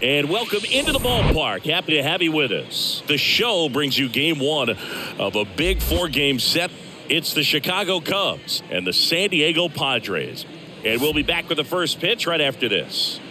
And welcome into the ballpark. Happy to have you with us. The show brings you game one of a big four-game set. It's the Chicago Cubs and the San Diego Padres. And we'll be back with the first pitch right after this.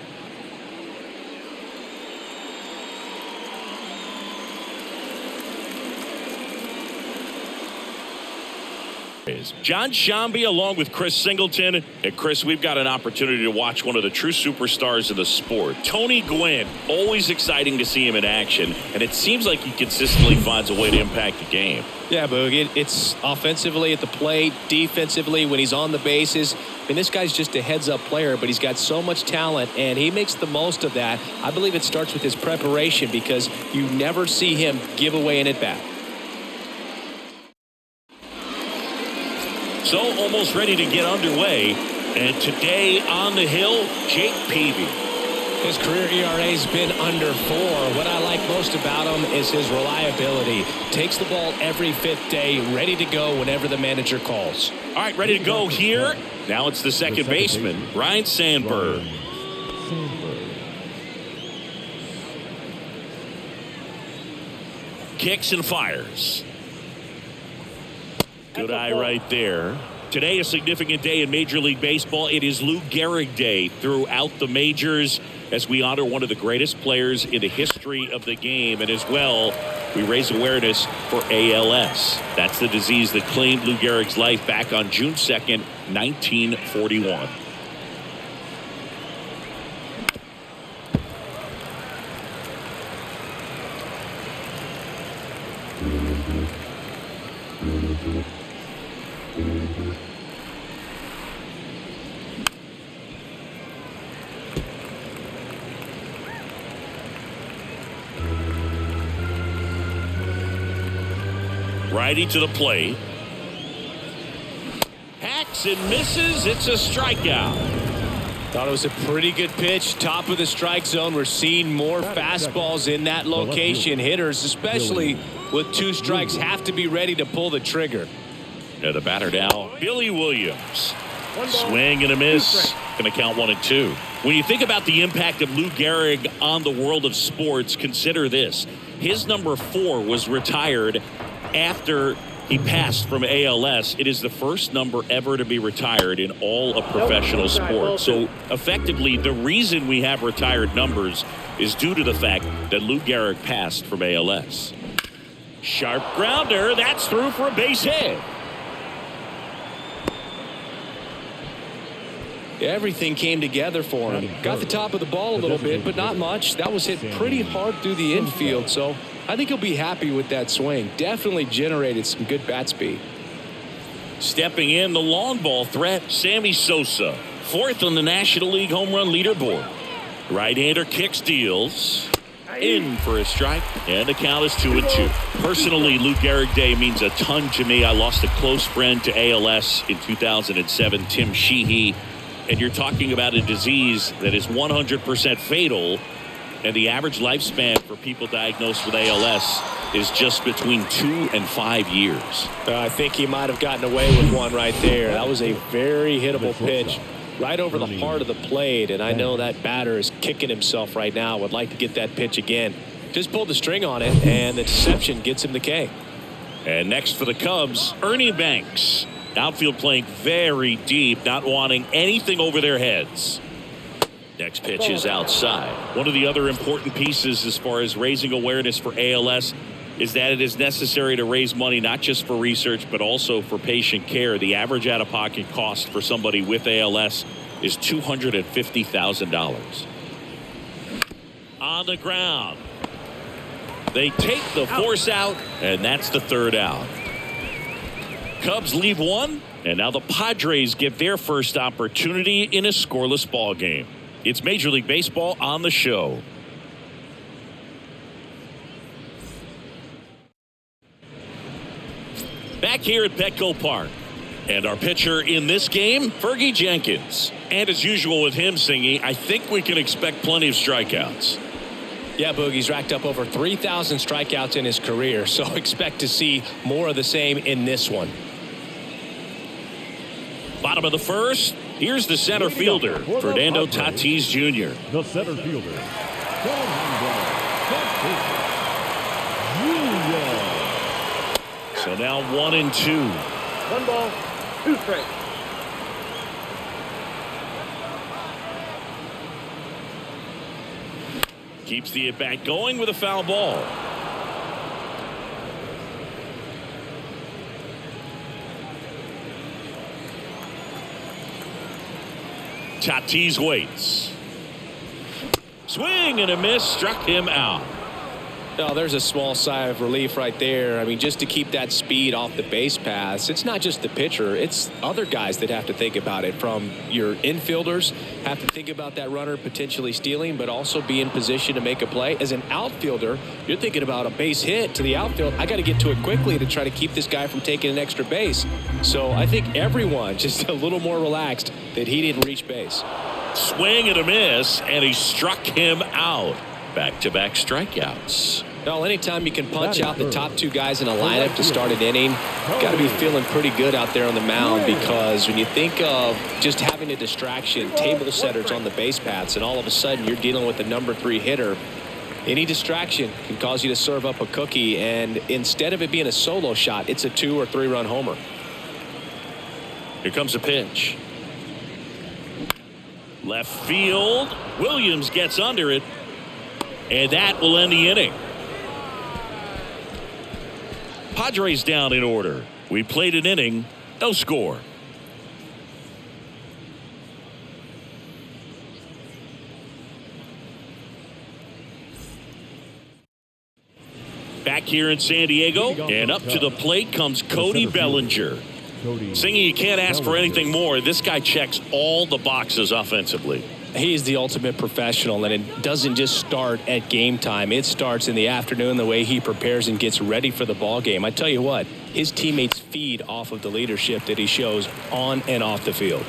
John Shambi along with Chris Singleton. And Chris, we've got an opportunity to watch one of the true superstars in the sport. Tony Gwynn, always exciting to see him in action. And it seems like he consistently finds a way to impact the game. Yeah, Boog, it's offensively at the plate, defensively when he's on the bases. I mean, this guy's just a heads-up player, but he's got so much talent, and he makes the most of that. I believe it starts with his preparation because you never see him give away an at-bat. So almost ready to get underway. And today on the hill, Jake Peavy. His career ERA's been under 4. What I like most about him is his reliability. Takes the ball every fifth day, ready to go whenever the manager calls. All right, ready to go here. Now it's the second baseman, Ryan Sandberg. Kicks and fires. Good eye right there. Today, a significant day in Major League Baseball. It is Lou Gehrig Day throughout the majors as we honor one of the greatest players in the history of the game. And as well, we raise awareness for ALS. That's the disease that claimed Lou Gehrig's life back on June 2nd, 1941. Righty to the plate. Hacks and misses. It's a strikeout. Thought it was a pretty good pitch. Top of the strike zone. We're seeing more fastballs in that location. Hitters, especially with 2 strikes, have to be ready to pull the trigger. The batter now, Billy Williams. Swing and a miss. Going to count 1 and 2. When you think about the impact of Lou Gehrig on the world of sports, consider this. His number 4 was retired after he passed from ALS. It is the first number ever to be retired in all of professional sports. So effectively, the reason we have retired numbers is due to the fact that Lou Gehrig passed from ALS. Sharp grounder. That's through for a base hit. Everything came together for him. Got the top of the ball a little bit, but not much. That was hit pretty hard through the infield, so I think he'll be happy with that swing. Definitely generated some good bat speed. Stepping in, the long ball threat, Sammy Sosa. 4th on the National League home run leaderboard. Right-hander kicks, deals. In for a strike, and the count is 2 and 2. Personally, Lou Gehrig Day means a ton to me. I lost a close friend to ALS in 2007, Tim Sheehy. And you're talking about a disease that is 100% fatal, and the average lifespan for people diagnosed with ALS is just between 2 and 5 years. I think he might have gotten away with one right there. That was a very hittable pitch right over the heart of the plate, and I know that batter is kicking himself right now. Would like to get that pitch again. Just pulled the string on it, and the deception gets him the K. And next for the Cubs, Ernie Banks. Outfield playing very deep, not wanting anything over their heads. Next pitch is outside. One of the other important pieces as far as raising awareness for ALS is that it is necessary to raise money not just for research but also for patient care. The average out-of-pocket cost for somebody with ALS is $250,000. On the ground. They take the force out, and that's the 3rd out. Cubs leave 1, and now the Padres get their first opportunity in a scoreless ball game. It's Major League Baseball on the show. Back here at Petco Park. And our pitcher in this game, Fergie Jenkins. And as usual with him singing, I think we can expect plenty of strikeouts. Yeah, Boogie's racked up over 3,000 strikeouts in his career, so expect to see more of the same in this one. Bottom of the first, here's the center fielder, Fernando Tatis Jr. The center fielder, So now 1-2. 1 ball, 2 strikes. Keeps the at-bat going with a foul ball. Tatis waits. Swing and a miss, struck him out. Oh, there's a small sigh of relief right there. I mean, just to keep that speed off the base paths, it's not just the pitcher, it's other guys that have to think about it. From your infielders have to think about that runner potentially stealing, but also be in position to make a play. As an outfielder, you're thinking about a base hit to the outfield. I got to get to it quickly to try to keep this guy from taking an extra base. So I think everyone just a little more relaxed that he didn't reach base. Swing and a miss, and he struck him out. Back-to-back strikeouts. Well, anytime you can punch out the top 2 guys in a lineup to start an inning, got to be feeling pretty good out there on the mound, because when you think of just having a distraction, table setters on the base paths, and all of a sudden you're dealing with the number 3 hitter, any distraction can cause you to serve up a cookie, and instead of it being a solo shot, it's a 2 or 3 run homer. Here comes a pitch. Left field. Williams gets under it. And that will end the inning. Padres down in order. We played an inning, no score. Back here in San Diego, and up to the plate comes Cody Bellinger. Singing, you can't ask for anything more. This guy checks all the boxes offensively. He is the ultimate professional, and it doesn't just start at game time. It starts in the afternoon, the way he prepares and gets ready for the ball game. I tell you what, his teammates feed off of the leadership that he shows on and off the field.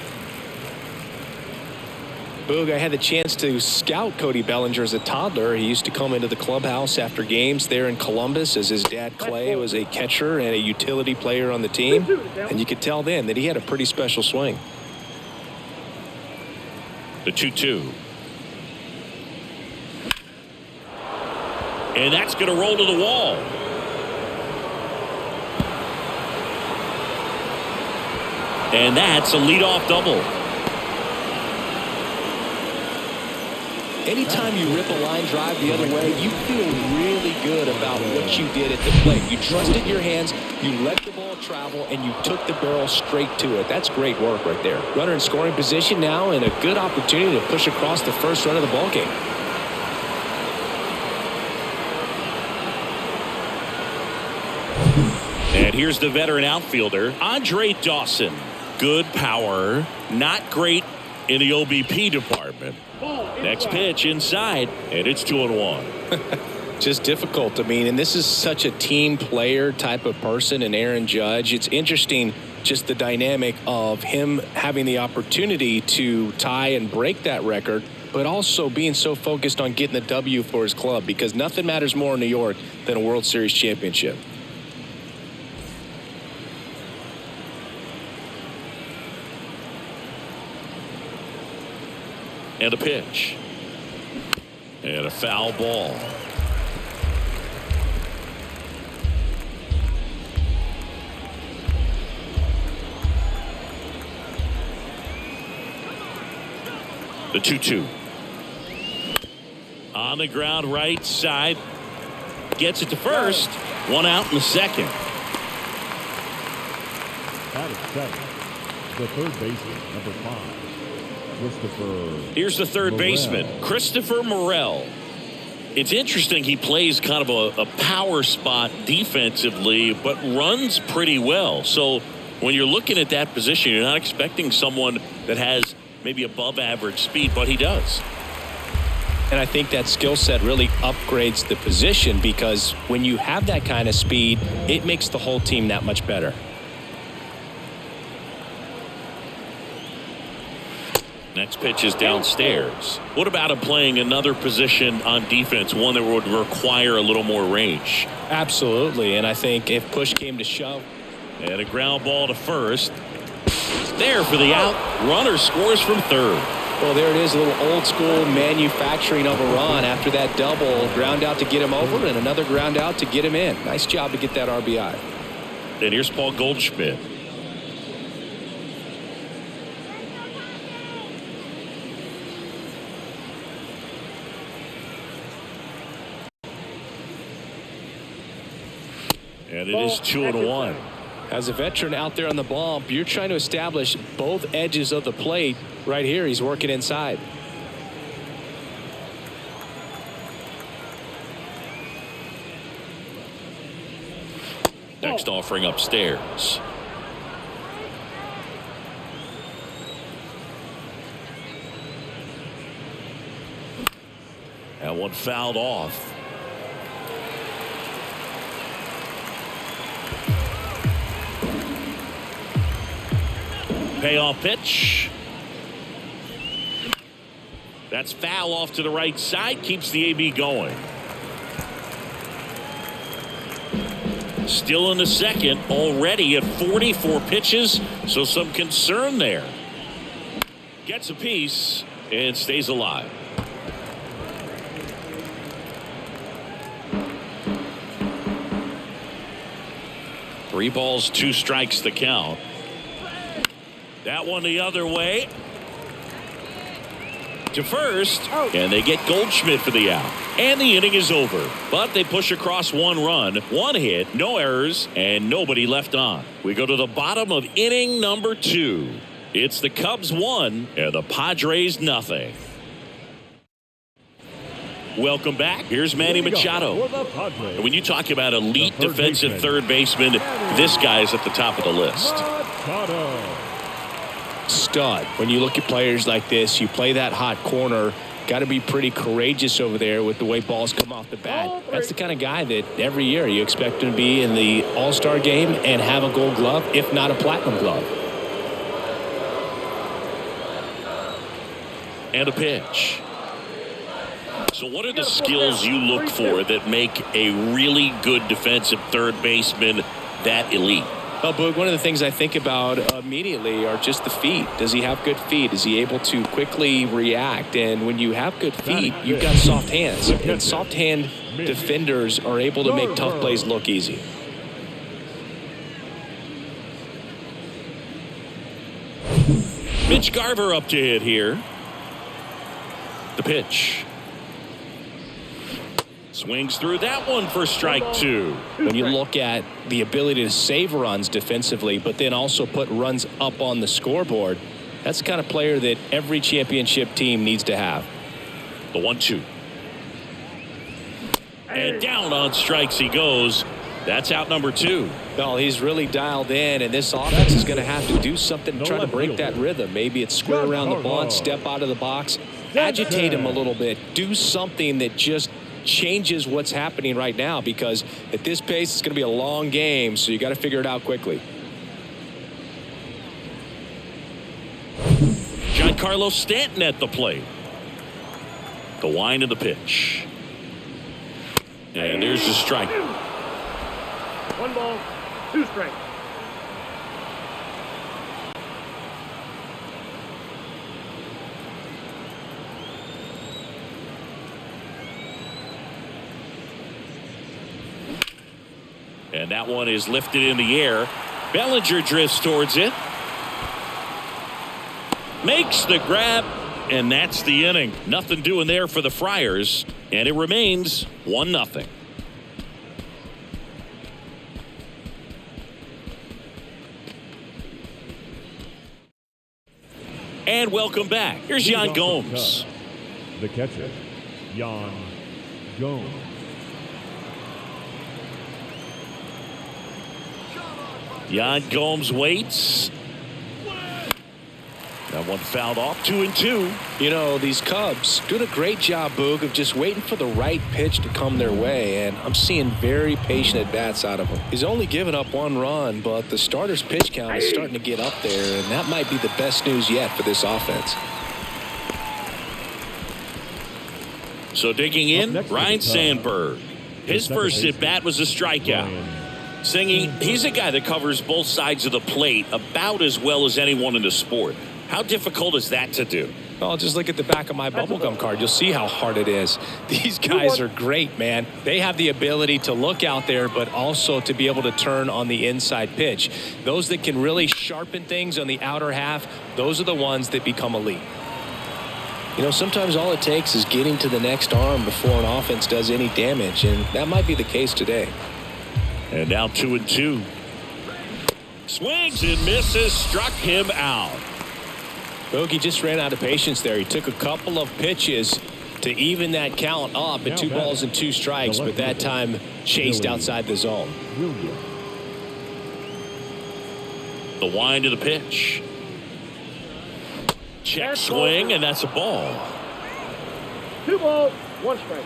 Boog, I had the chance to scout Cody Bellinger as a toddler. He used to come into the clubhouse after games there in Columbus, as his dad Clay was a catcher and a utility player on the team. And you could tell then that he had a pretty special swing. The 2-2. And that's going to roll to the wall. And that's a leadoff double. Anytime you rip a line drive the other way, you feel really good about what you did at the plate. You trusted your hands, you let the ball travel, and you took the barrel straight to it. That's great work right there. Runner in scoring position now, and a good opportunity to push across the first run of the ball game. And here's the veteran outfielder, Andre Dawson. Good power, not great in the OBP department. Next pitch inside, and it's 2-1. Just difficult. I mean, and this is such a team player type of person in Aaron Judge. It's interesting just the dynamic of him having the opportunity to tie and break that record, but also being so focused on getting the W for his club, because nothing matters more in New York than a World Series championship. And a pitch. And a foul ball. The 2-2. On the ground, right side. Gets it to first. One out in the second. That is second. The third baseman, number 5. Here's the third baseman, Christopher Morel. It's interesting, he plays kind of a power spot defensively, but runs pretty well. So when you're looking at that position, you're not expecting someone that has maybe above average speed, but he does. And I think that skill set really upgrades the position, because when you have that kind of speed, it makes the whole team that much better. Next pitch is downstairs. What about him playing another position on defense, one that would require a little more range? Absolutely, and I think if push came to shove. And a ground ball to first. There for the out. Runner scores from third. Well, there it is, a little old school manufacturing of a run after that double. Ground out to get him over and another ground out to get him in. Nice job to get that RBI. And here's Paul Goldschmidt. And it is 2-1. As a veteran out there on the bump, you're trying to establish both edges of the plate. Right here, he's working inside. Next offering upstairs. That one fouled off. Payoff pitch. That's foul off to the right side. Keeps the AB going. Still in the second. Already at 44 pitches. So some concern there. Gets a piece and stays alive. Three balls, 2 strikes the count. That one the other way to first, and they get Goldschmidt for the out. And the inning is over, but they push across 1 run, 1 hit, no errors, and nobody left on. We go to the bottom of inning number 2. It's the Cubs 1 and the Padres nothing. Welcome back. Here's Manny Machado. And when you talk about elite defensive third baseman, this guy is at the top of the list. Stud. When you look at players like this, you play that hot corner, got to be pretty courageous over there with the way balls come off the bat. That's the kind of guy that every year you expect him to be in the All-Star game and have a gold glove, if not a platinum glove. And a pitch. So what are the skills you look for that make a really good defensive third baseman that elite? Well, Boog, one of the things I think about immediately are just the feet. Does he have good feet? Is he able to quickly react? And when you have good feet, you've got soft hands. And soft hand defenders are able to make tough plays look easy. Mitch Garver up to hit here. The pitch. Swings through that one for strike 2. When you look at the ability to save runs defensively, but then also put runs up on the scoreboard, that's the kind of player that every championship team needs to have. The 1-2. And down on strikes he goes. That's out number 2. Well, he's really dialed in, and this offense is going to have to do something to try to break that rhythm. Maybe it's square around the bunt, step out of the box, agitate him a little bit, do something that just changes what's happening right now, because at this pace it's going to be a long game, so you got to figure it out quickly. Giancarlo Stanton at the plate. The wind of the pitch. And there's the strike. 1 ball, 2 strikes. And that one is lifted in the air. Bellinger drifts towards it. Makes the grab, and that's the inning. Nothing doing there for the Friars, and it remains 1-0. And welcome back. Here's Yan Gomes. The catcher, Yan Gomes. Yan Gomes waits. That one fouled off. 2-2. You know, these Cubs doing a great job, Boog, of just waiting for the right pitch to come their way, and I'm seeing very patient at-bats out of him. He's only given up 1 run, but the starter's pitch count is starting to get up there, and that might be the best news yet for this offense. So digging in, Ryan Sandberg. His first at-bat was a strikeout. Singy, he's a guy that covers both sides of the plate about as well as anyone in the sport. How difficult is that to do? Oh, just look at the back of my bubblegum card. You'll see how hard it is. These guys are great, man. They have the ability to look out there, but also to be able to turn on the inside pitch. Those that can really sharpen things on the outer half, those are the ones that become elite. You know, sometimes all it takes is getting to the next arm before an offense does any damage, and that might be the case today. And now 2-2. Swings and misses, struck him out. Bogey just ran out of patience there. He took a couple of pitches to even that count up at 2 balls and 2 strikes, but that time chased outside the zone. The wind of the pitch. Check swing, and that's a ball. 2 balls, 1 strike.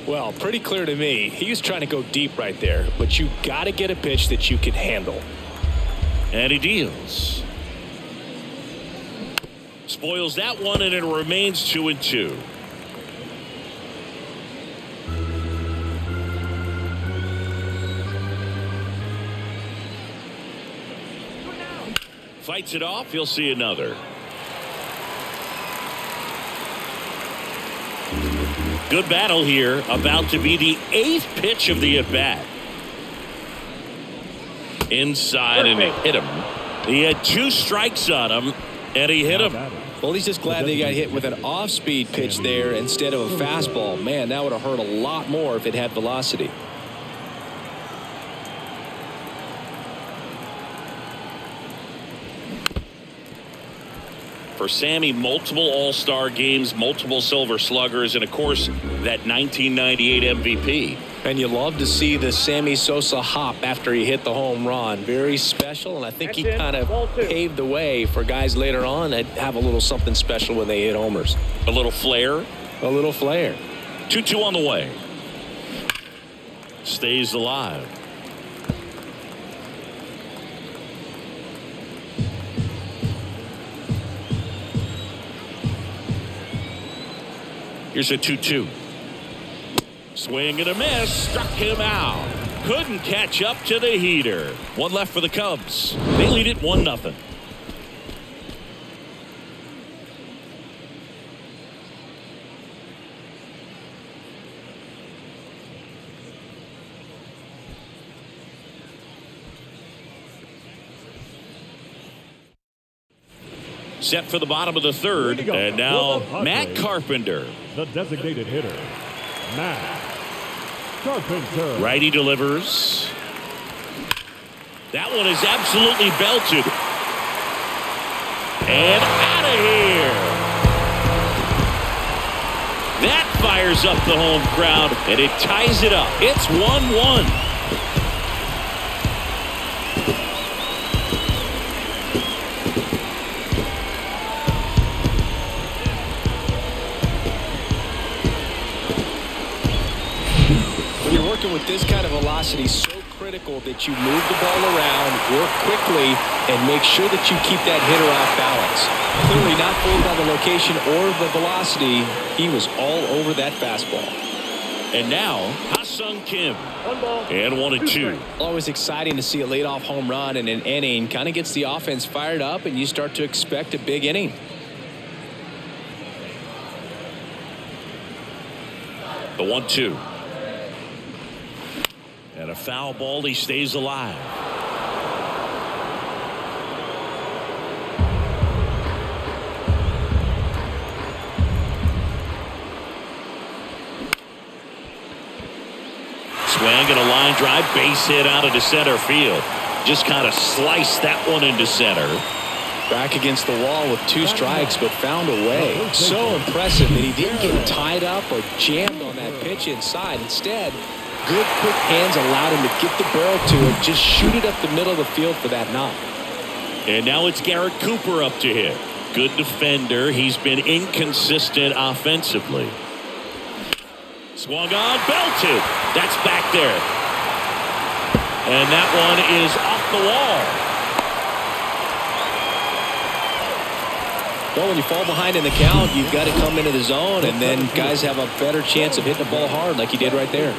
Well, pretty clear to me. He was trying to go deep right there, but you got to get a pitch that you can handle. And he deals. Spoils that one, and it remains 2-2. Fights it off. He'll see another. Good battle here. About to be the 8th pitch of the at-bat. Inside, and he hit him. He had 2 strikes on him, and he hit him. Well, he's just glad they got hit with an off-speed pitch there instead of a fastball. Man, that would have hurt a lot more if it had velocity. For Sammy, multiple All-Star games, multiple Silver Sluggers, and of course that 1998 MVP. And you love to see the Sammy Sosa hop after he hit the home run. Very special, and I think he kind of paved the way for guys later on that have a little something special when they hit homers. A little flair. A little flair. 2-2 on the way. Stays alive. Here's a 2-2. Swing and a miss. Struck him out. Couldn't catch up to the heater. 1 left for the Cubs. They lead it 1-0. Set for the bottom of the 3rd, and now Matt Carpenter. The designated hitter, Matt Carpenter. Righty delivers. That one is absolutely belted. And out of here. That fires up the home crowd, and it ties it up. It's 1-1. With this kind of velocity, so critical that you move the ball around, work quickly, and make sure that you keep that hitter off balance. Clearly not fooled by the location or the velocity. He was all over that fastball. And now, Ha-Sung Kim. 1 ball. And 1-2. Always exciting to see a leadoff home run in an inning. Kind of gets the offense fired up, and you start to expect a big inning. The 1-2. And a foul ball. He stays alive. Swing and a line drive, base hit out into center field. Just kind of sliced that one into center. Back against the wall with 2 strikes, but found a way. So impressive that he didn't get tied up or jammed on that pitch inside. Instead, good quick hands allowed him to get the barrel to it, just shoot it up the middle of the field for that knock. And now it's Garrett Cooper up to hit. Good defender. He's been inconsistent offensively. Swung on, belted. That's back there. And that one is off the wall. Well, when you fall behind in the count, you've got to come into the zone, and then guys have a better chance of hitting the ball hard like he did right there.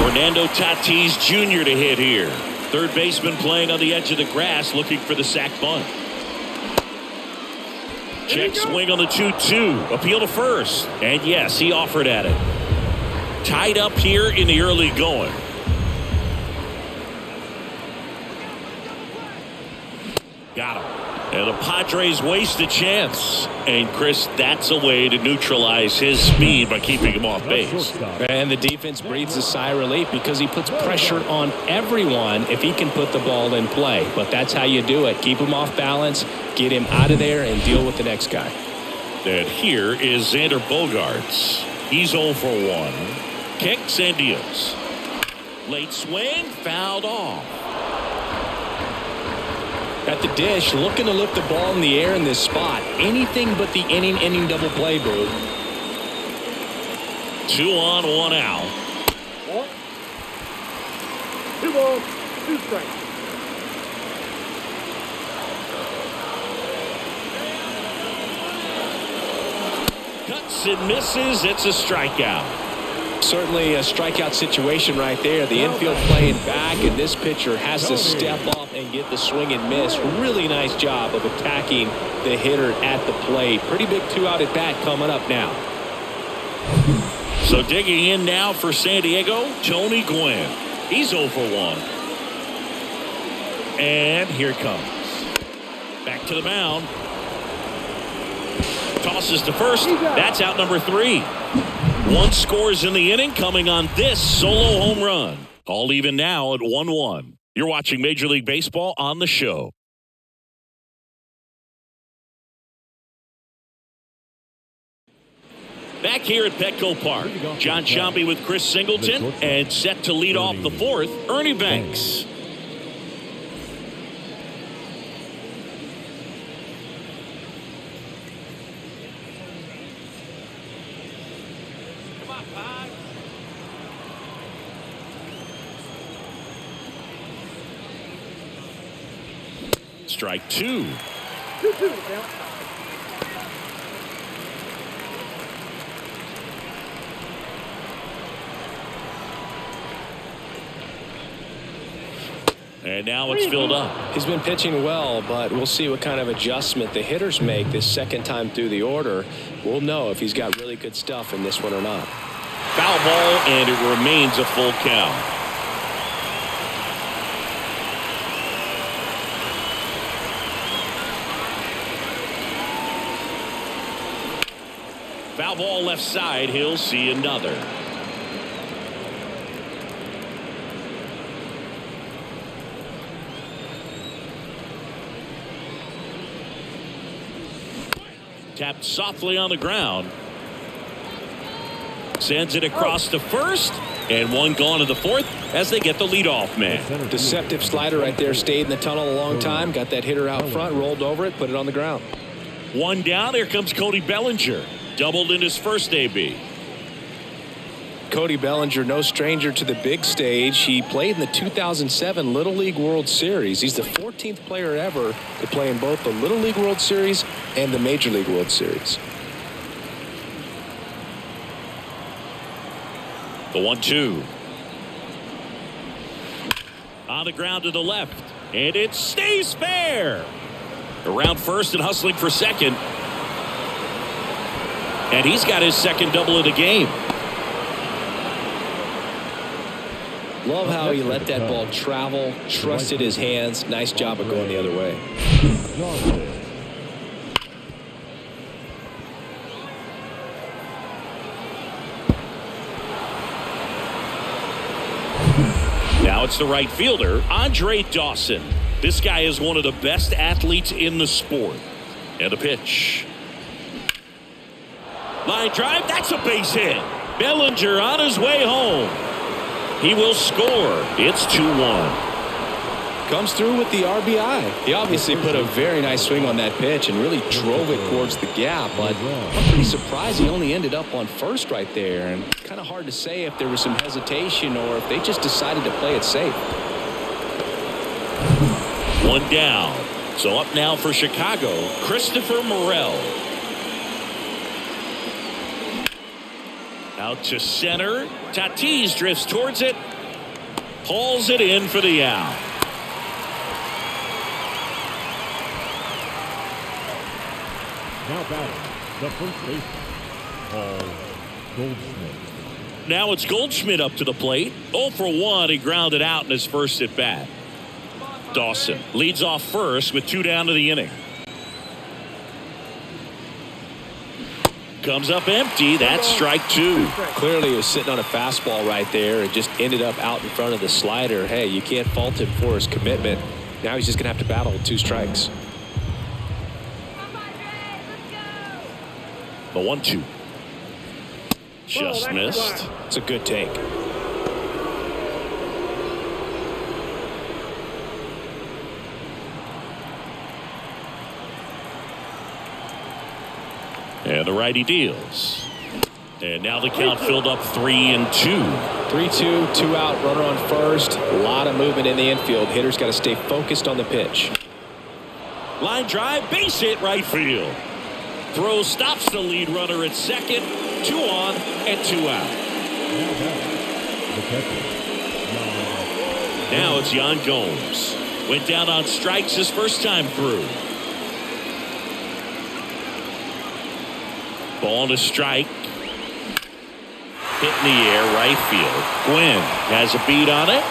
Fernando Tatis Jr. to hit here. Third baseman playing on the edge of the grass looking for the sac bunt. Check swing on the 2-2. Appeal to first. And yes, he offered at it. Tied up here in the early going. Got him. And the Padres waste a chance. And Chris, that's a way to neutralize his speed by keeping him off base. And the defense breathes a sigh of relief because he puts pressure on everyone if he can put the ball in play. But that's how you do it. Keep him off balance, get him out of there, and deal with the next guy. And here is Xander Bogaerts. He's 0 for 1. Kicks and deals. Late swing, fouled off. At the dish, looking to lift the ball in the air in this spot. Anything but the inning double play, Boo. 2 on, 1 out. 2 balls, 2 strikes. Cuts and misses. It's a strikeout. Certainly a strikeout situation right there. The infield playing back, and this pitcher has to step up and get the swing and miss. Really nice job of attacking the hitter at the plate. Pretty big 2-out at bat coming up now. So digging in now for San Diego, Tony Gwynn. He's 0 for 1. And here it comes. Back to the mound. Tosses to first. That's out number 3. 1 scores in the inning coming on this solo home run. All even now at 1-1. You're watching Major League Baseball on the show. Back here at Petco Park, John Sciambi with Chris Singleton, and set to lead off the 4th, Ernie Banks. Strike 2. 2-2 now. And now it's filled up. He's been pitching well, but we'll see what kind of adjustment the hitters make this second time through the order. We'll know if he's got really good stuff in this one or not. Foul ball, and it remains a full count. Foul ball left side. He'll see another. Tapped softly on the ground. Sends it across to first. And 1 gone to the 4th as they get the leadoff man. Deceptive slider right there. Stayed in the tunnel a long time. Got that hitter out front. Rolled over it. Put it on the ground. 1 down. Here comes Cody Bellinger. Doubled in his first AB. Cody Bellinger, no stranger to the big stage. He played in the 2007 Little League World Series. He's the 14th player ever to play in both the Little League World Series and the Major League World Series. The 1-2. On the ground to the left. And it stays fair. Around first and hustling for second. And he's got his second double of the game. Love how he let that ball travel, trusted his hands. Nice job of going the other way. Now it's the right fielder, Andre Dawson. This guy is one of the best athletes in the sport. And the pitch. Line drive, that's a base hit. Bellinger on his way home. He will score. It's 2-1. Comes through with the RBI. He obviously put a very nice swing on that pitch and really drove it towards the gap. But I'm pretty surprised he only ended up on first right there. And kind of hard to say if there was some hesitation or if they just decided to play it safe. One down. So up now for Chicago, Christopher Morel. Out to center. Tatis drifts towards it. Hauls it in for the out. Now batting, the first baseman, Paul Goldschmidt. Now it's Goldschmidt up to the plate. 0 for 1. He grounded out in his first at bat. Dawson leads off first with 2 down to the inning. Comes up empty. That's strike 2. Clearly he was sitting on a fastball right there and just ended up out in front of the slider. Hey, you can't fault him for his commitment. Now he's just going to have to battle with 2 strikes. The 1-2. Just missed. It's a good take. And the righty deals. And now the count filled up 3-2. 3-2, 2 out, runner on first. A lot of movement in the infield. Hitter's got to stay focused on the pitch. Line drive, base hit, right field. Throw stops the lead runner at second. 2 on and 2 out. The catcher, Now it's Yan Gomes. Went down on strikes his first time through. Ball to strike. Hit in the air, right field. Gwynn has a beat on it.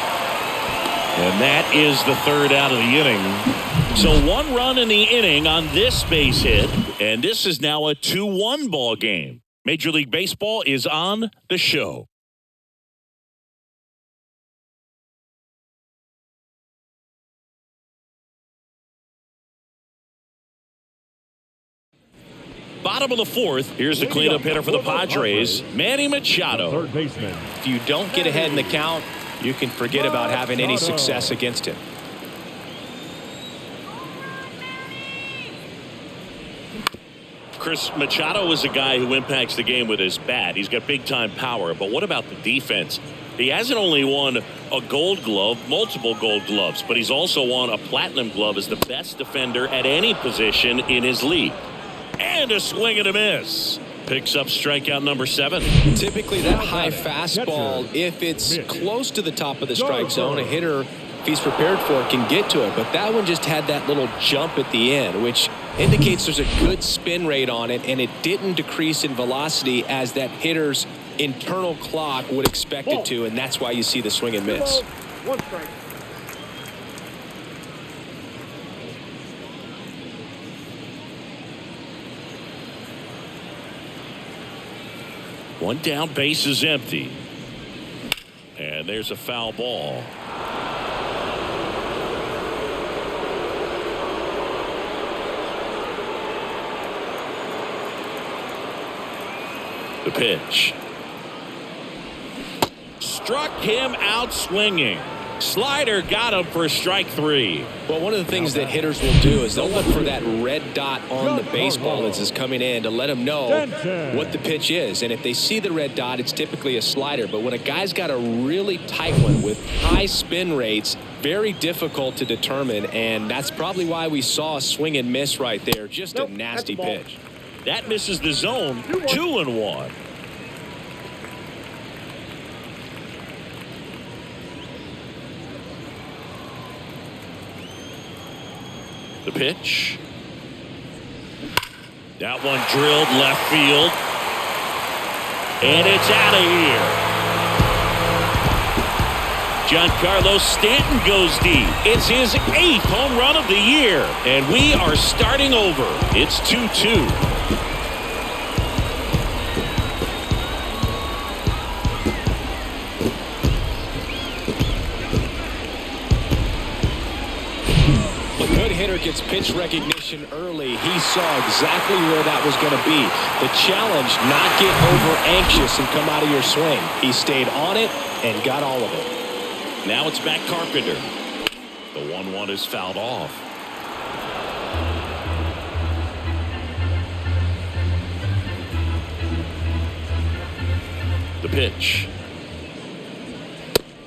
And that is the 3rd out of the inning. So 1 run in the inning on this base hit. And this is now a 2-1 ball game. Major League Baseball is on the show. Bottom of the 4th. Here's the cleanup hitter for the Padres, Manny Machado. third baseman, If you don't get ahead in the count, you can forget about having any success against him. Chris, Machado is a guy who impacts the game with his bat. He's got big-time power, but what about the defense? He hasn't only won a gold glove, multiple gold gloves, but he's also won a platinum glove as the best defender at any position in his league. And a swing and a miss. Picks up strikeout number 7. Typically that high fastball, if it's close to the top of the strike zone, a hitter, if he's prepared for it, can get to it. But that one just had that little jump at the end, which indicates there's a good spin rate on it, and it didn't decrease in velocity as that hitter's internal clock would expect it to, and that's why you see the swing and miss. 1 strike. One down, base is empty. And there's a foul ball. The pitch. Struck him out swinging. Slider got him for strike 3. Well, one of the things that hitters will do is they'll look for that red dot on the baseball as it's coming in to let them know what the pitch is. And if they see the red dot, it's typically a slider. But when a guy's got a really tight one with high spin rates, very difficult to determine. And that's probably why we saw a swing and miss right there. Just a nasty pitch. That misses the zone. 2-1. The pitch. That one drilled left field. And it's out of here. Giancarlo Stanton goes deep. It's his 8th home run of the year. And we are starting over. It's 2-2. Hitter gets pitch recognition early. He saw exactly where that was going to be. The challenge, not get over anxious and come out of your swing. He stayed on it and got all of it. Now it's back Carpenter. The 1-1 is fouled off. The pitch.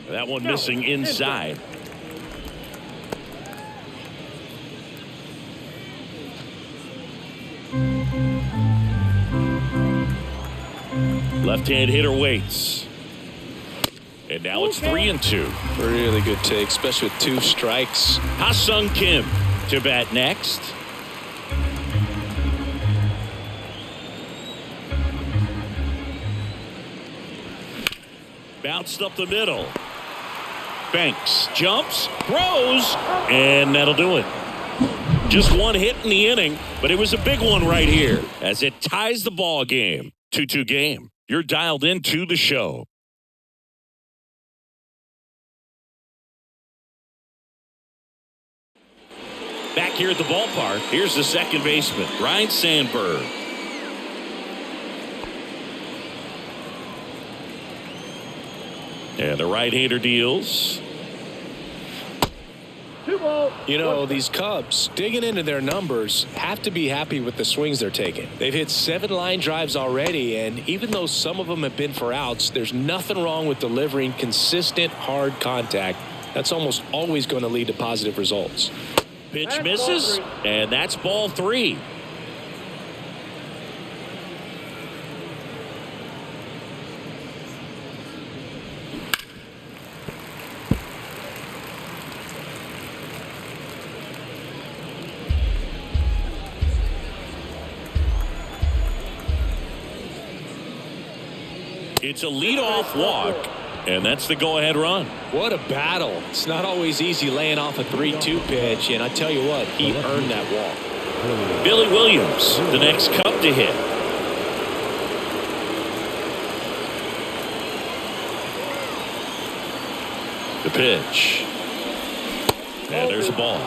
That one missing inside. Left-hand hitter waits. And now it's 3-2. Really good take, especially with 2 strikes. Ha-Sung Kim to bat next. Bounced up the middle. Banks jumps, throws, and that'll do it. Just one hit in the inning, but it was a big one right here as it ties the ball game. 2-2 game. You're dialed into the show. Back here at the ballpark, here's the second baseman, Ryne Sandberg. And the right-hander deals. 2 balls. You know, these Cubs, digging into their numbers, have to be happy with the swings they're taking. They've hit 7 line drives already, and even though some of them have been for outs, there's nothing wrong with delivering consistent, hard contact. That's almost always going to lead to positive results. Pitch misses, and that's ball 3. It's a leadoff walk, and that's the go-ahead run. What a battle. It's not always easy laying off a 3-2 pitch, and I tell you what, he earned that walk. Billy Williams, the next Cub to hit. The pitch. And there's a ball.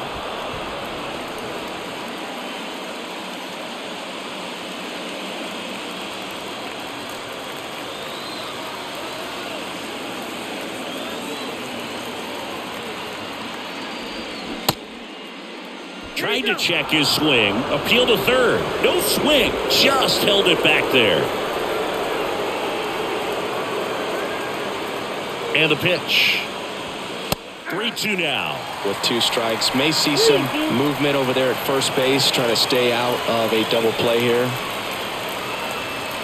Tried to check his swing. Appeal to third. No swing. Just held it back there. And the pitch. 3-2 now. With 2 strikes. May see some movement over there at first base, trying to stay out of a double play here.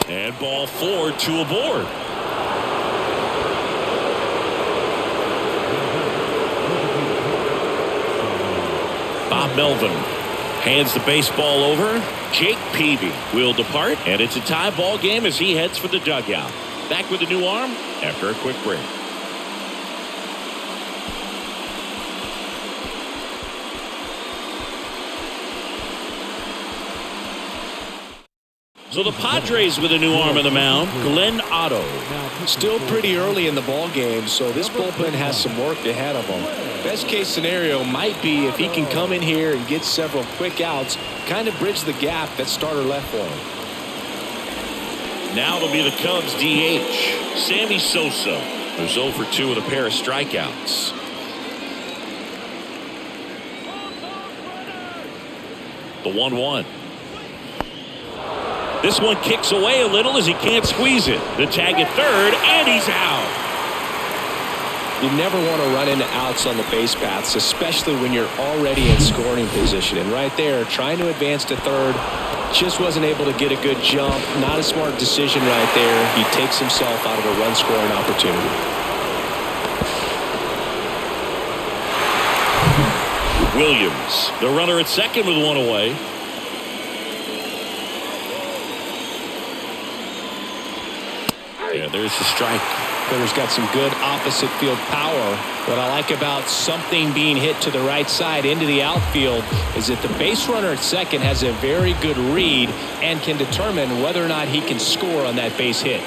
And ball 4 to a board. Bob Melvin hands the baseball over. Jake Peavy will depart, and it's a tie ball game as he heads for the dugout. Back with a new arm after a quick break. So the Padres with a new arm on the mound, Glenn Otto. Still pretty early in the ball game, so this bullpen has some work ahead of them. Best case scenario might be if he can come in here and get several quick outs, kind of bridge the gap that starter left for him. Now it'll be the Cubs DH, Sammy Sosa, who's 0 for 2 with a pair of strikeouts. The 1-1. This one kicks away a little as he can't squeeze it. The tag at third, and he's out. You never want to run into outs on the base paths, especially when you're already in scoring position. And right there, trying to advance to third, just wasn't able to get a good jump. Not a smart decision right there. He takes himself out of a run-scoring opportunity. Williams, the runner at second with one away. Yeah, there's the strike. Hitter's got some good opposite field power. What I like about something being hit to the right side into the outfield is that the base runner at second has a very good read and can determine whether or not he can score on that base hit.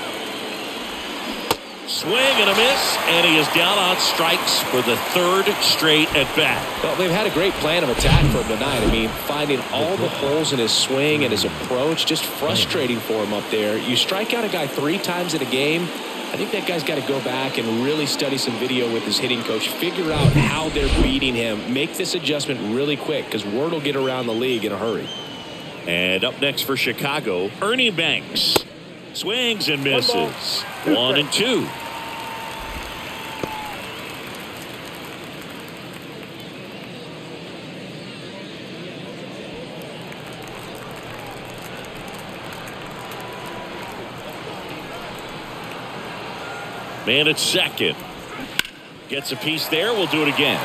Swing and a miss, and he is down on strikes for the 3rd straight at bat. Well, they've had a great plan of attack for him tonight. I mean, finding all the holes in his swing and his approach, just frustrating for him up there. You strike out a guy 3 times in a game, I think that guy's got to go back and really study some video with his hitting coach, figure out how they're beating him, make this adjustment really quick because word will get around the league in a hurry. And up next for Chicago, Ernie Banks. Swings and misses. 1-2. Man at second. Gets a piece there. We'll do it again.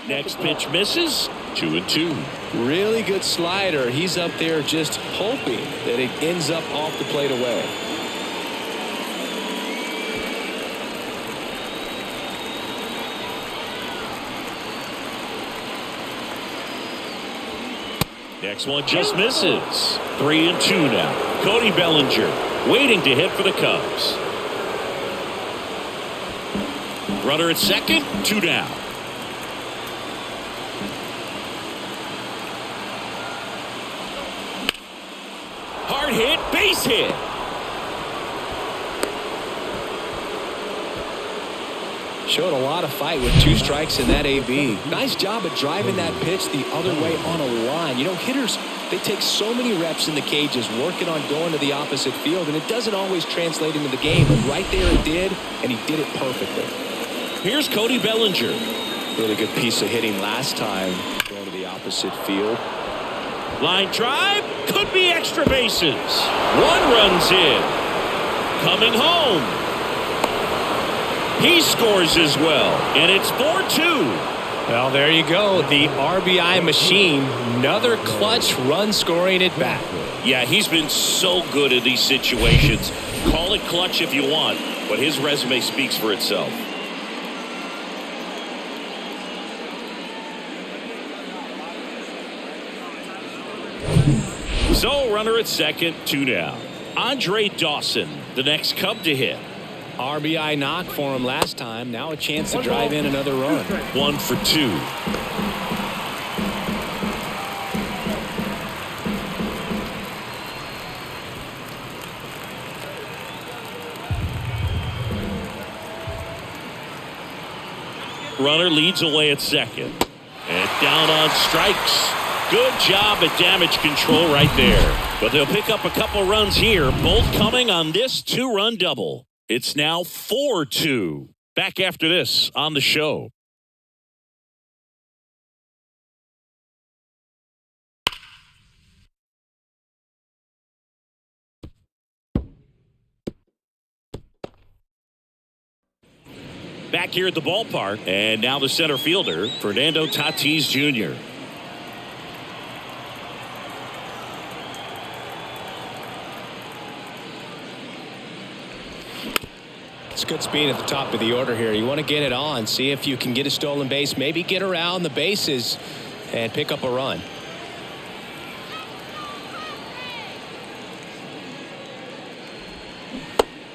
Next pitch misses. 2-2. Really good slider. He's up there just hoping that it ends up off the plate away. Next one just misses. 3-2 now. Cody Bellinger waiting to hit for the Cubs. Runner at second, 2 down. Hard hit, base hit. Showed a lot of fight with 2 strikes in that AB. Nice job of driving that pitch the other way on a line. You know, hitters, they take so many reps in the cages working on going to the opposite field, and it doesn't always translate into the game. But right there it did, and he did it perfectly. Here's Cody Bellinger. Really good piece of hitting last time going to the opposite field. Line drive, could be extra bases. 1 run's in. Coming home. He scores as well, and it's 4-2. Well, there you go. The RBI machine. Another clutch run scoring at bat. Yeah, he's been so good in these situations. Call it clutch if you want, but his resume speaks for itself. So, runner at second, 2 down. Andre Dawson, the next Cub to hit. RBI knock for him last time. Now a chance to drive in another run. 1 for 2. Runner leads away at second. And down on strikes. Good job at damage control right there. But they'll pick up a couple runs here, both coming on this 2-run double. It's now 4-2. Back after this on the show. Back here at the ballpark, and now the center fielder, Fernando Tatis Jr. It's good speed at the top of the order here. You want to get it on, see if you can get a stolen base, maybe get around the bases and pick up a run.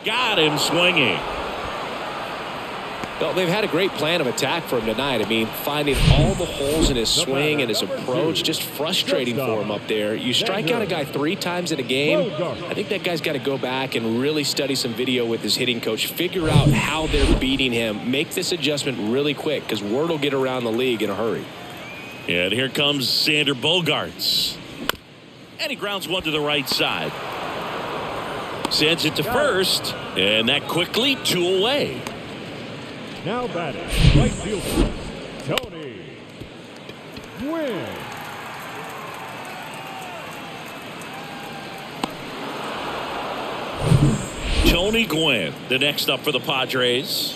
Got him swinging. Well, they've had a great plan of attack for him tonight. I mean, finding all the holes in his swing and his approach, just frustrating for him up there. You strike out a guy 3 times in a game. I think that guy's got to go back and really study some video with his hitting coach, figure out how they're beating him, make this adjustment really quick because word will get around the league in a hurry. And here comes Sander Bogarts. And he grounds one to the right side. Sends it to first, and that quickly 2 away. Now batting, right fielder, Tony Gwynn. Tony Gwynn, the next up for the Padres.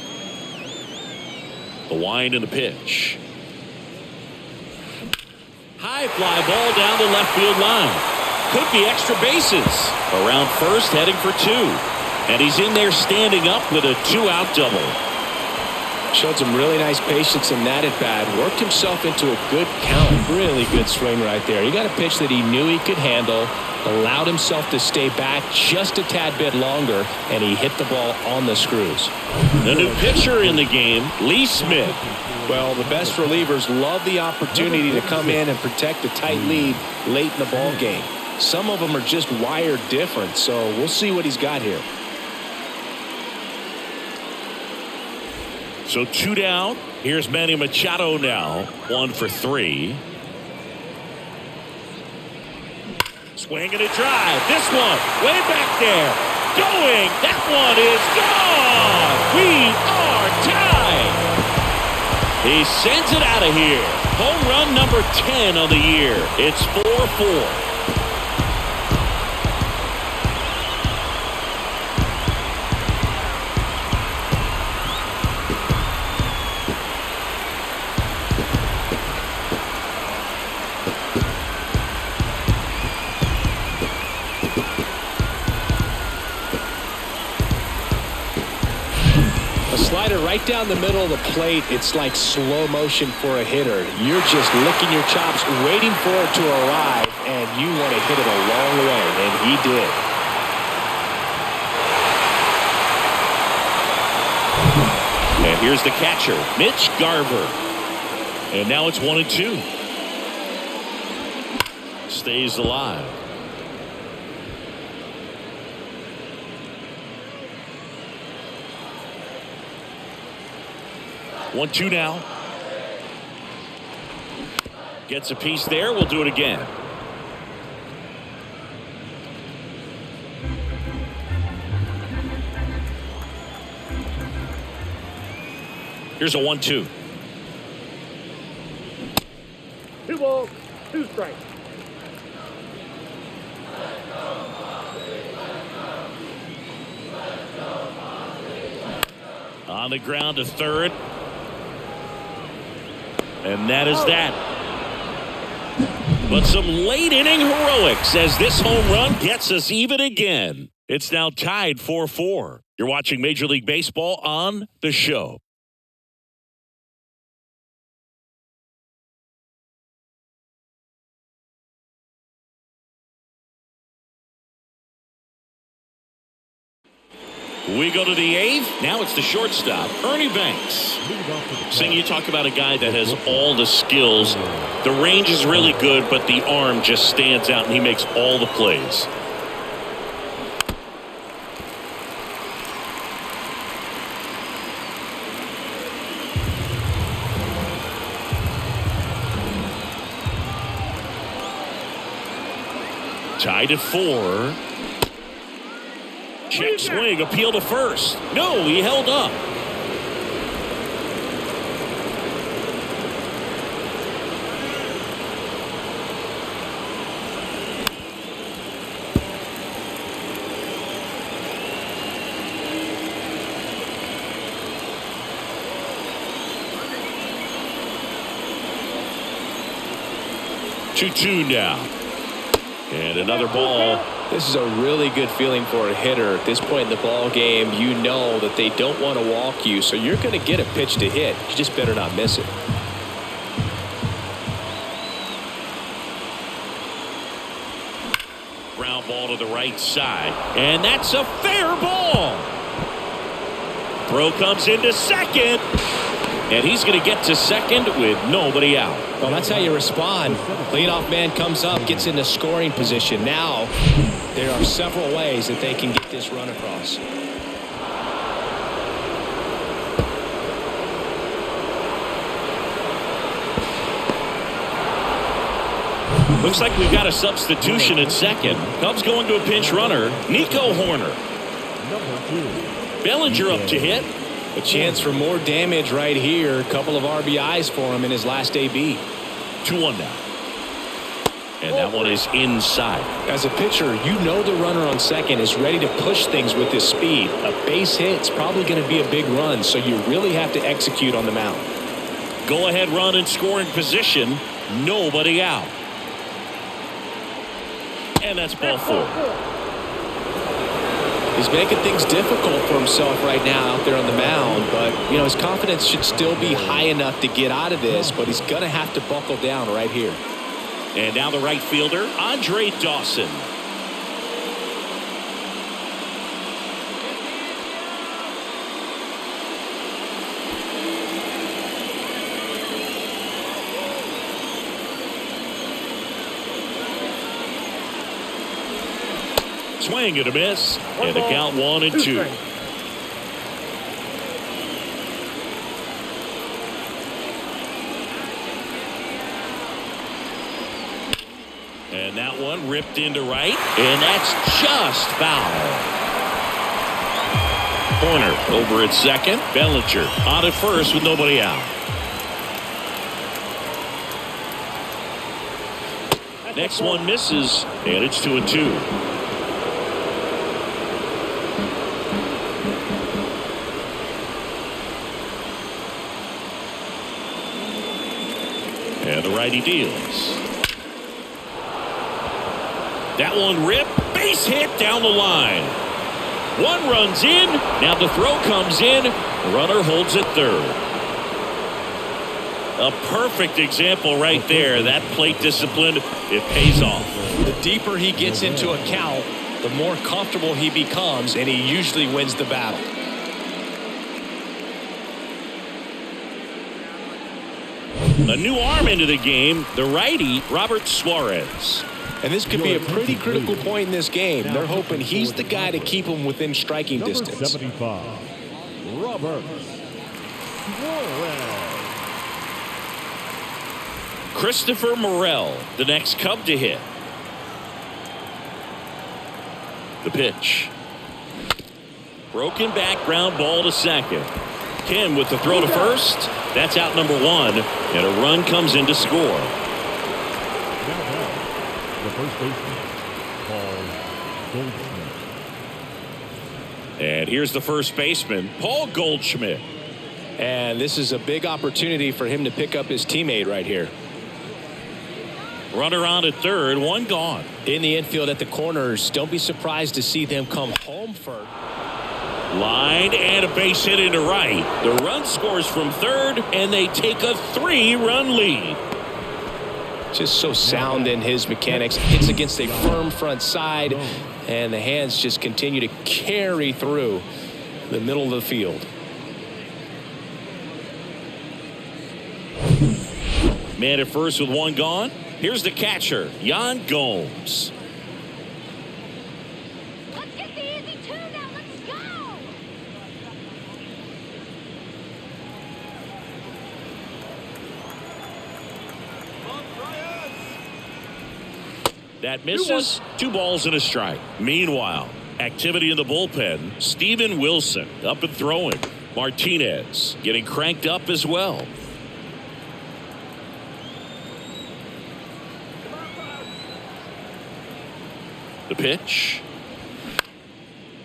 The wind and the pitch. High fly ball down the left field line. Could be extra bases. Around first, heading for 2. And he's in there standing up with a 2-out double. Showed some really nice patience in that at bat. Worked himself into a good count. Really good swing right there. He got a pitch that he knew he could handle. allowed himself to stay back just a tad bit longer, and he hit the ball on the screws. The new pitcher in the game, Lee Smith. Well, the best relievers love the opportunity to come in and protect a tight lead late in the ball game. Some of them are just wired different, so we'll see what he's got here. So 2 down. Here's Manny Machado now. 1 for 3. Swing and a drive. This one way back there. Going. That one is gone. We are tied. He sends it out of here. Home run number 10 on the year. It's 4-4. Slider right down the middle of the plate. It's like slow motion for a hitter. You're just licking your chops, waiting for it to arrive, and you want to hit it a long way, and he did. And here's the catcher, Mitch Garver. And now it's 1-2. Stays alive. One, 2 now. Gets a piece there. We'll do it again. Here's a 1-2. 2 balls, 2 strikes. On the ground to third. And that is that. But some late inning heroics as this home run gets us even again. It's now tied 4-4. You're watching Major League Baseball on The Show. We go to the 8th. Now it's the shortstop, Ernie Banks. Sing, you talk about a guy that has all the skills. The range is really good, but the arm just stands out, and he makes all the plays. Tied at 4. Check swing, appeal to first. No, he held up. Two now. And another ball. This is a really good feeling for a hitter. At this point in the ball game, you know that they don't want to walk you, so you're going to get a pitch to hit. You just better not miss it. Ground ball to the right side, and that's a fair ball. Throw comes into second, and he's going to get to second with nobody out. Well, that's how you respond. Leadoff man comes up, gets into scoring position. Now, there are several ways that they can get this run across. Looks like we've got a substitution at second. Cubs going to a pinch runner, Nico Horner. Bellinger up to hit. A chance for more damage right here. A couple of RBIs for him in his last AB. 2-1 now. And that one is inside. As a pitcher, you know the runner on second is ready to push things with his speed. A base hit's probably going to be a big run, so you really have to execute on the mound. Go ahead run in scoring position. Nobody out. And that's ball 4. He's making things difficult for himself right now out there on the mound, but you know his confidence should still be high enough to get out of this, but he's going to have to buckle down right here. And now the right fielder, Andre Dawson. Swing and a miss. And the count 1-2. Strikes. And that one ripped into right. And that's just foul. Corner over at second. Bellinger on at first with nobody out. Next one misses, and it's 2-2. And the righty deals. That one ripped. Base hit down the line. One runs in. Now the throw comes in. The runner holds at third. A perfect example right there. That plate discipline, it pays off. The deeper he gets into a count, the more comfortable he becomes, and he usually wins the battle. A new arm into the game, the righty, Robert Suarez. And this could be a pretty critical point in this game. They're hoping he's the guy to keep them within striking distance. Number 75, Robert Suarez. Christopher Morel, the next Cub to hit. The pitch. Broken back ground ball to second. Kim with the throw to first. That's out number one. And a run comes in to score. The first baseman, Paul Goldschmidt. And here's the first baseman, Paul Goldschmidt. And this is a big opportunity for him to pick up his teammate right here. Runner on at third, one gone. In the infield at the corners, don't be surprised to see them come home first. Line and a base hit into right. The run scores from third, and they take a 3-run lead. Just so sound in his mechanics. Hits against a firm front side, and the hands just continue to carry through the middle of the field. Man at first with one gone. Here's the catcher, Yan Gomes. Let's get the easy two now. Let's go. That misses. 2 balls and a strike. Meanwhile, activity in the bullpen. Steven Wilson up and throwing. Martinez getting cranked up as well. The pitch.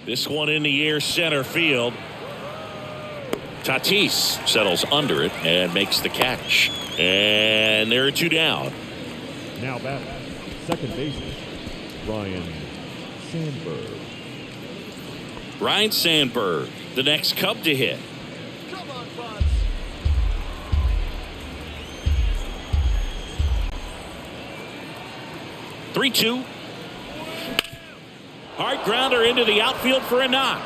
This one in the air center field. Tatis settles under it and makes the catch. And there are 2 down. Now batting, second baseman, Ryan Sandberg. Ryan Sandberg, the next Cub to hit. Come on, Buds. Three, 2. Hard grounder into the outfield for a knock.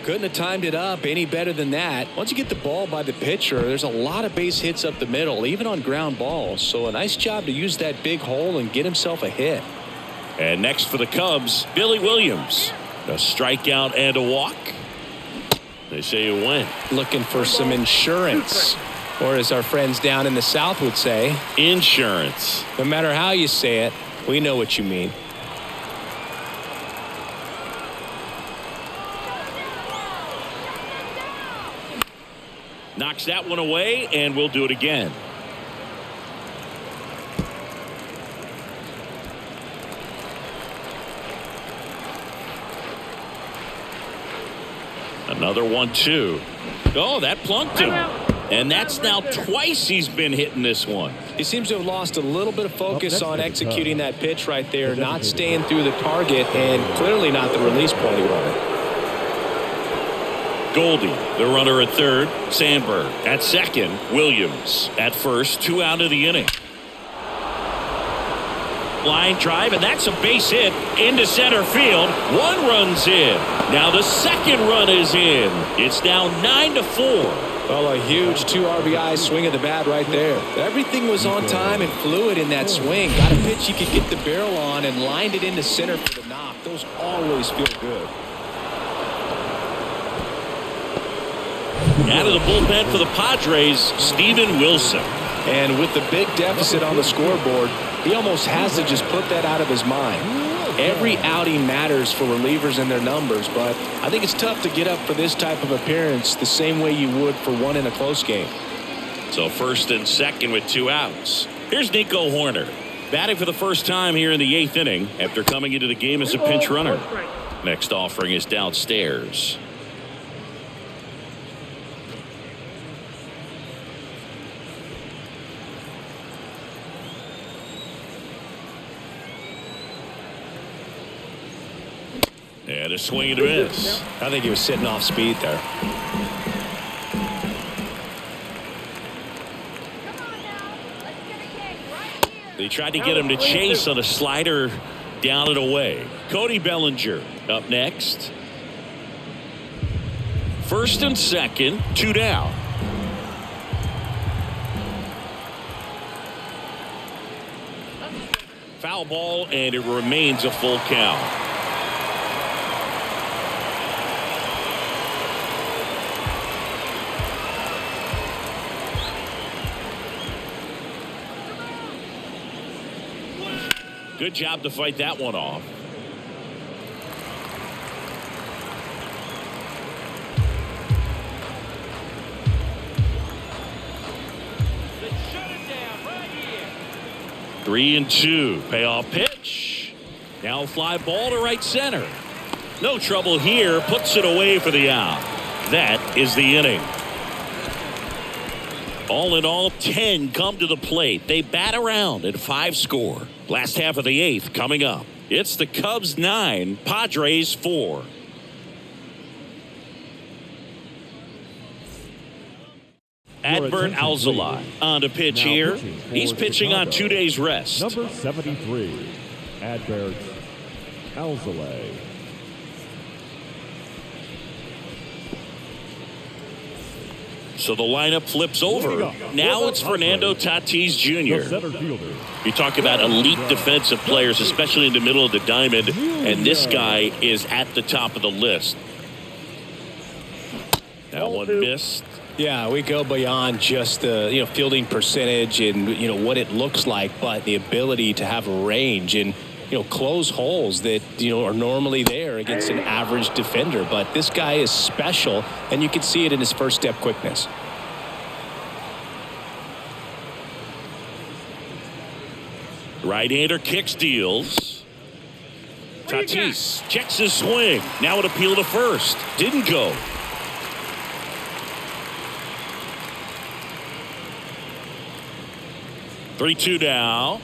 Couldn't have timed it up any better than that. Once you get the ball by the pitcher, there's a lot of base hits up the middle, even on ground balls. So a nice job to use that big hole and get himself a hit. And next for the Cubs, Billy Williams. A strikeout and a walk. They say it went. Looking for some insurance. Or as our friends down in the South would say, Insurance. no matter how you say it, we know what you mean. Knocks that one away, and we'll do it again. Another 1-2. Oh, that plunked him. And that's now twice he's been hitting this one. He seems to have lost a little bit of focus on executing that pitch right there, not staying through the target, and clearly not the release point he wanted. Goldie, the runner at third. Sandberg at second. Williams at first. 2 out of the inning. Line drive, and that's a base hit into center field. 1 run's in. Now the second run is in. It's now 9-4. Well, a huge 2 RBI swing of the bat right there. Everything was on time and fluid in that swing. Got a pitch you could get the barrel on and lined it into center for the knock. Those always feel good. Out of the bullpen for the Padres, Steven Wilson. And with the big deficit on the scoreboard, he almost has to just put that out of his mind. Every outing matters for relievers and their numbers, but I think it's tough to get up for this type of appearance the same way you would for one in a close game. So first and second with 2 outs. Here's Nico Horner, batting for the first time here in the 8th inning after coming into the game as a pinch runner. Next offering is downstairs. And a swing and a miss. I think he was sitting off speed there. Come on now. Let's get a kick right here. They tried to get him to chase on a slider down and away. Cody Bellinger up next. First and second, 2 down. Foul ball, and it remains a full count. Good job to fight that one off. Shut it down right here. 3-2. Payoff pitch. Now fly ball to right center. No trouble here. Puts it away for the out. That is the inning. All in all, 10 come to the plate. They bat around at 5 score. Last half of the 8th coming up. It's the Cubs 9, Padres 4. Adbert Alzolay on to pitch Now here. pitching for He's pitching on Chicago. 2 days rest. Number 73, Adbert Alzolay. So the lineup flips over. Now it's Fernando Tatis The Jr. center fielder. You talk about elite defensive players, especially in the middle of the diamond, and this guy is at the top of the list. That one missed. Yeah, we go beyond just the fielding percentage and what it looks like, but the ability to have range and close holes that are normally there against an average defender. But this guy is special, and you can see it in his first step quickness. Right-hander kicks, deals. Tatis checks his swing. Now an appeal to first. Didn't go. Three-two now.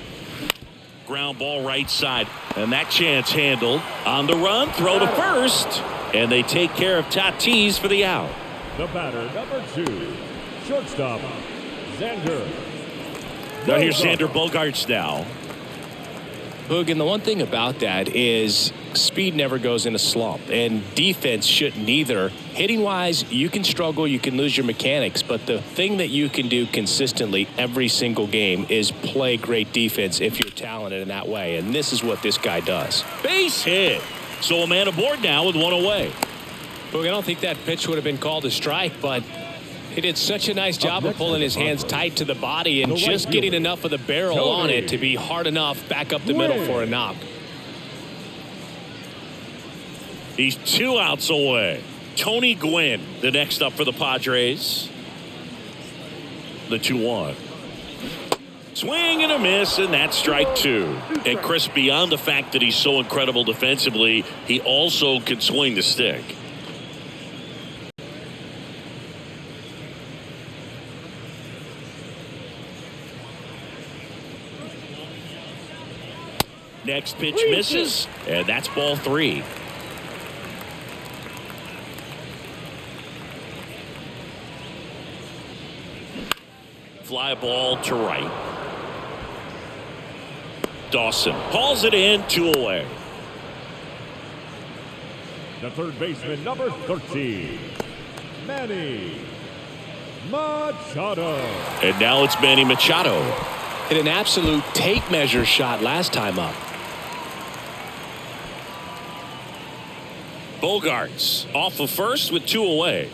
Ground ball right side. And that chance handled. On the run, throw to first. And they take care of Tatis for the out. The batter, number 2, shortstop, Xander. Now here's Xander Bogaerts now. Boog, and the one thing about that is speed never goes in a slump, and defense shouldn't either. Hitting-wise, you can struggle, you can lose your mechanics, but the thing that you can do consistently every single game is play great defense if you're talented in that way, and this is what this guy does. Base hit. So a man aboard now with one away. Boog, I don't think that pitch would have been called a strike, but he did such a nice job of pulling his hands tight to the body and just getting enough of the barrel on it to be hard enough back up the middle for a knock. He's 2 outs away. Tony Gwynn, the next up for the Padres. The 2-1. Swing and a miss, and that's strike 2. And Chris, beyond the fact that he's so incredible defensively, he also can swing the stick. Next pitch misses, and that's ball 3. Fly ball to right. Dawson hauls it in, 2 away. The third baseman, number 13, Manny Machado. And now it's Manny Machado. Hit an absolute tape measure shot last time up. Bogarts off of first with 2 away.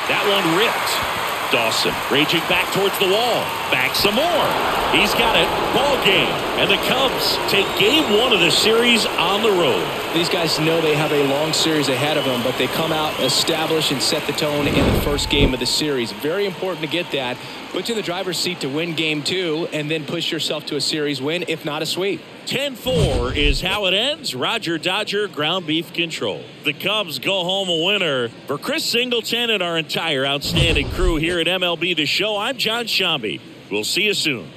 That one ripped. Dawson raging back towards the wall. Back some more. He's got it. Ball game. And the Cubs take game 1 of the series on the road. These guys know they have a long series ahead of them, but they come out, establish, and set the tone in the first game of the series. Very important to get that. Put you in the driver's seat to win game 2 and then push yourself to a series win, if not a sweep. 10-4 is how it ends. Roger Dodger ground beef control. The Cubs go home a winner. For Chris Singleton and our entire outstanding crew here at MLB The Show, I'm John Shambi. We'll see you soon.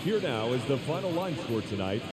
Here now is the final line score tonight.